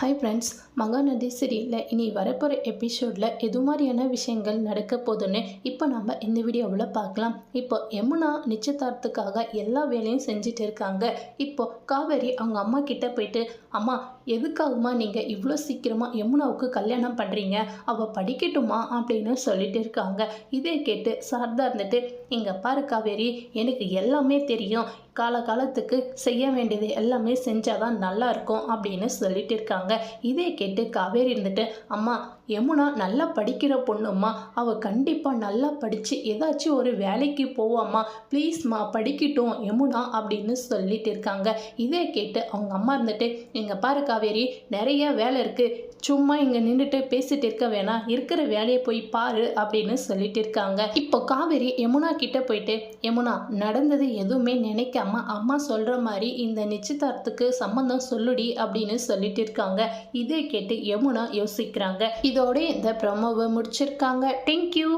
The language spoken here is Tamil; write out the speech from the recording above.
ஹாய் ஃப்ரெண்ட்ஸ், மகாநதி சீரியலில் இனி வரப்போகிற எபிசோடில் எது மாதிரியான விஷயங்கள் நடக்க போதுன்னு இப்போ நம்ம இந்த வீடியோவில் பார்க்கலாம். இப்போ யமுனா நிச்சயதார்த்தத்துக்காக எல்லா வேலையும் செஞ்சுட்டு இருக்காங்க. இப்போ காவேரி அவங்க அம்மா கிட்ட போயிட்டு, அம்மா எதுக்காகமா நீங்கள் இவ்வளோ சீக்கிரமாக யமுனாவுக்கு கல்யாணம் பண்ணுறீங்க, அவள் படிக்கட்டுமா அப்படின்னு சொல்லிட்டு இருக்காங்க. இதை கேட்டு சாரதா இருந்துட்டு, இங்கே பாரு காவேரி, எனக்கு எல்லாமே தெரியும், காலகாலத்துக்கு செய்ய வேண்டியது எல்லாமே செஞ்சாதான் நல்லா இருக்கும் அப்படின்னு சொல்லிட்டு இருக்காங்க. இதை கேட்டு காவேரி இருந்துட்டு, அம்மா யமுனா நல்லா படிக்கிற பொண்ணும்மா, அவள் கண்டிப்பாக நல்லா படித்து ஏதாச்சும் ஒரு வேலைக்கு போவாம்மா, ப்ளீஸ்மா படிக்கட்டும் யமுனா அப்படின்னு சொல்லிட்டு இருக்காங்க. இதை கேட்டு அவங்க அம்மா இருந்துட்டு, இங்கே பாரு காவேரி, நிறைய வேலை இருக்குது, சும்மா இங்கே நின்றுட்டு பேசிட்டு இருக்க வேணாம், இருக்கிற வேலையை போய் பாரு அப்படின்னு சொல்லிட்டு இருக்காங்க. இப்போ காவேரி யமுனா கிட்ட போயிட்டு, யமுனா நடந்தது எதுவுமே நினைக்காம அம்மா சொல்கிற மாதிரி இந்த நிச்சயதார்த்தத்துக்கு சம்மந்தம் சொல்லுடி அப்படின்னு சொல்லிட்டு இருக்காங்க. இதை கேட்டு யமுனா யோசிக்கிறாங்க. இதோட இந்த ப்ரோமோவை முடிச்சிருக்காங்க. தேங்க்யூ.